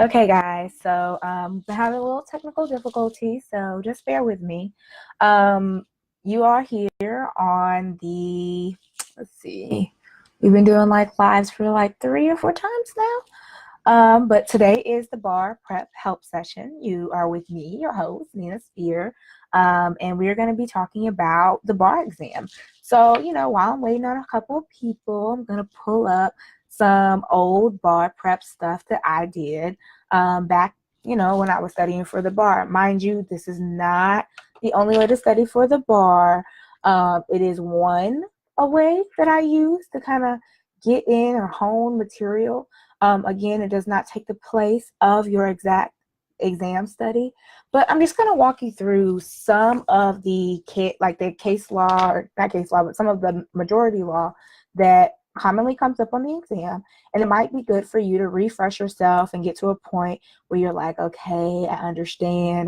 Okay, guys, so been having a little technical difficulty, so just bear with me. Um, you are here on let's see, we've been doing like lives for like 3 or 4 times now. But today is the bar prep help session. You are with me, your host, Nina Spear, and we're going to be talking about the bar exam. So, while I'm waiting on a couple of people, I'm going to pull up some old bar prep stuff that I did back, when I was studying for the bar. Mind you, this is not the only way to study for the bar. It is one a way that I use to kind of get in or hone material. Again, it does not take the place of your exact exam study, but I'm just going to walk you through some of the case law, or not case law, but some of the majority law that commonly comes up on the exam. And it might be good for you to refresh yourself and get to a point where you're like, okay, I understand.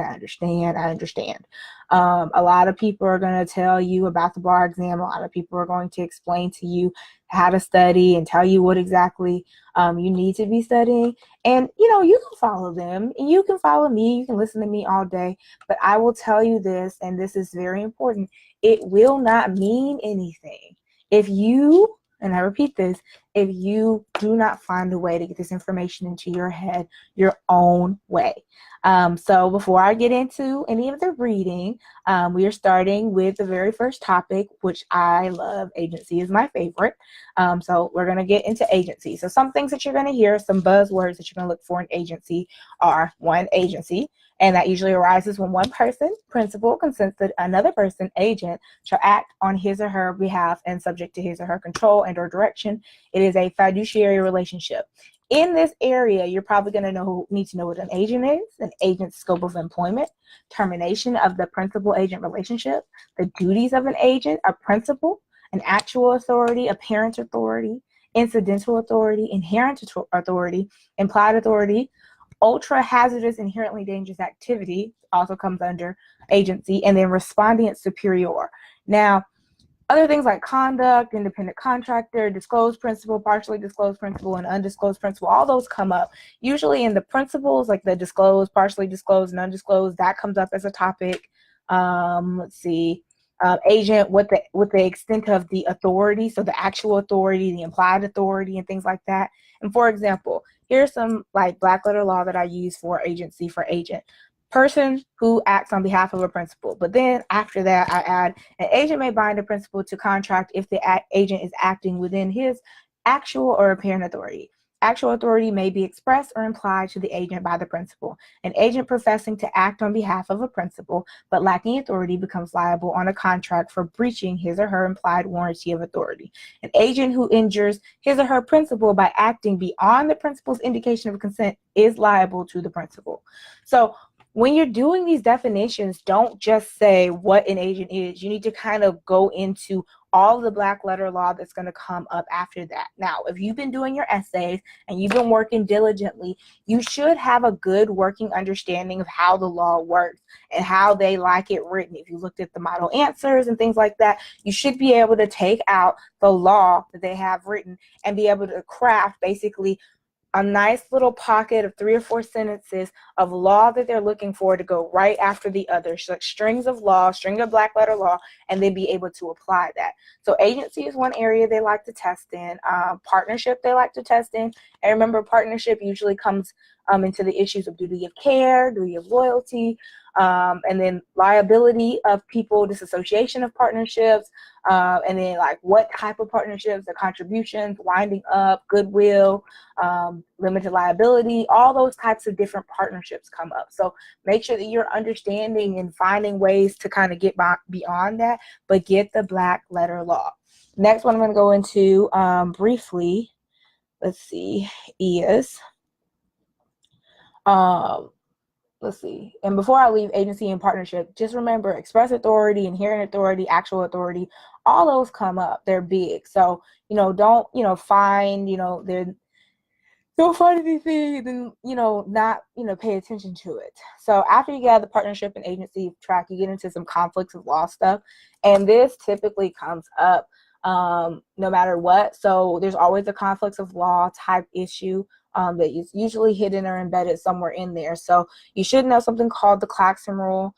A lot of people are going to tell you about the bar exam. A lot of people are going to explain to you how to study and tell you what exactly you need to be studying. And, you can follow them and you can follow me. You can listen to me all day. But I will tell you this, and this is very important. It will not mean anything if you, and I repeat this, if you do not find a way to get this information into your head your own way. So before I get into any of the reading, we are starting with the very first topic, which I love. Agency is my favorite. So we're going to get into agency. So some things that you're going to hear, some buzzwords that you're going to look for in agency are: one, agency. And that usually arises when one person, principal, consents that another person, agent, shall act on his or her behalf and subject to his or her control and or direction. It is a fiduciary relationship. In this area, you're probably going to need to know what an agent is, an agent's scope of employment, termination of the principal-agent relationship, the duties of an agent, a principal, an actual authority, apparent authority, incidental authority, inherent authority, implied authority. Ultra hazardous, inherently dangerous activity also comes under agency, and then respondent superior. Now, other things like conduct, independent contractor, disclosed principal, partially disclosed principal, and undisclosed principal, all those come up. Usually in the principles, like the disclosed, partially disclosed, and undisclosed, that comes up as a topic. Let's see. Agent, what the extent of the authority, so the actual authority, the implied authority, and things like that. And for example, here's some like black letter law that I use for agency for agent. Person who acts on behalf of a principal. But then after that, I add, an agent may bind a principal to contract if the agent is acting within his actual or apparent authority. Actual authority may be expressed or implied to the agent by the principal. An agent professing to act on behalf of a principal but lacking authority becomes liable on a contract for breaching his or her implied warranty of authority. An agent who injures his or her principal by acting beyond the principal's indication of consent is liable to the principal. So when you're doing these definitions, don't just say what an agent is. You need to kind of go into all the black letter law that's going to come up after that. Now, if you've been doing your essays and you've been working diligently, you should have a good working understanding of how the law works and how they like it written. If you looked at the model answers and things like that, you should be able to take out the law that they have written and be able to craft basically a nice little pocket of 3 or 4 sentences of law that they're looking for to go right after the other. So like strings of law, string of black letter law, and then be able to apply that. So agency is one area they like to test in. Partnership they like to test in. And remember, partnership usually comes into the issues of duty of care, duty of loyalty, and then liability of people, disassociation of partnerships, and then like what type of partnerships, the contributions, winding up, goodwill, limited liability, all those types of different partnerships come up. So make sure that you're understanding and finding ways to kind of get beyond that, but get the black letter law. Next one I'm going to go into briefly, let's see, is let's see. And before I leave agency and partnership, just remember express authority, inherent authority, actual authority, all those come up. They're big. So, don't, find, don't find anything and, not, pay attention to it. So after you get out of the partnership and agency track, you get into some conflicts of law stuff. And this typically comes up no matter what. So there's always a conflicts of law type issue that is usually hidden or embedded somewhere in there. So you should know something called the Klaxon Rule,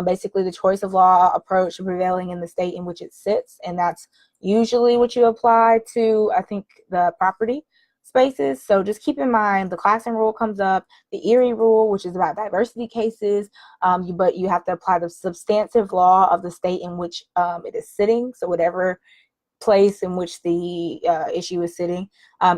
basically the choice of law approach prevailing in the state in which it sits, and that's usually what you apply to, I think, the property spaces. So just keep in mind the Klaxon Rule comes up, the Erie Rule, which is about diversity cases, but you have to apply the substantive law of the state in which it is sitting. So whatever place in which the issue is sitting.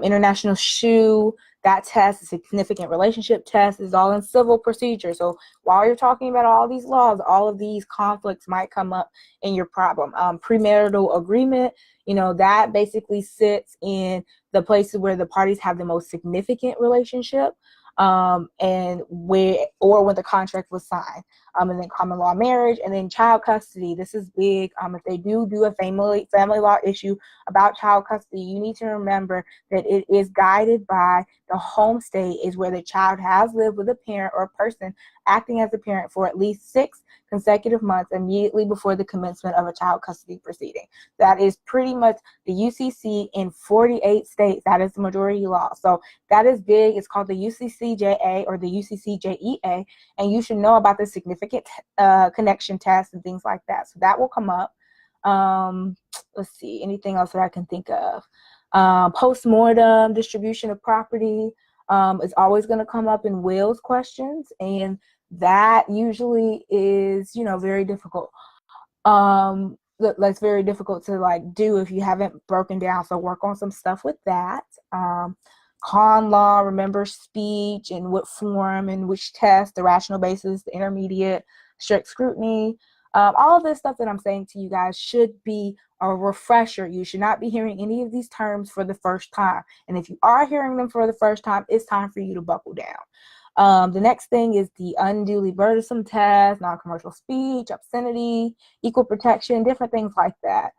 International shoe, that test, a significant relationship test, is all in civil procedure. So while you're talking about all these laws, all of these conflicts might come up in your problem. Premarital agreement, that basically sits in the places where the parties have the most significant relationship, and when the contract was signed, and then common law marriage, and then child custody. This is big. If they do a family law issue about child custody, you need to remember that it is guided by the home state, is where the child has lived with a parent or a person acting as a parent for at least 6 consecutive months immediately before the commencement of a child custody proceeding. That is pretty much the UCC in 48 states. That is the majority law. So that is big. It's called the UCCJA or the UCCJEA, and you should know about the significant connection test and things like that. So that will come up. Let's see, anything else that I can think of? Post-mortem, distribution of property is always going to come up in wills questions, and that usually is, very difficult. That's very difficult to do if you haven't broken down. So work on some stuff with that. Con law, remember speech and what form and which test, the rational basis, the intermediate, strict scrutiny. All of this stuff that I'm saying to you guys should be a refresher. You should not be hearing any of these terms for the first time. And if you are hearing them for the first time, it's time for you to buckle down. The next thing is the unduly burdensome test, non-commercial speech, obscenity, equal protection, different things like that.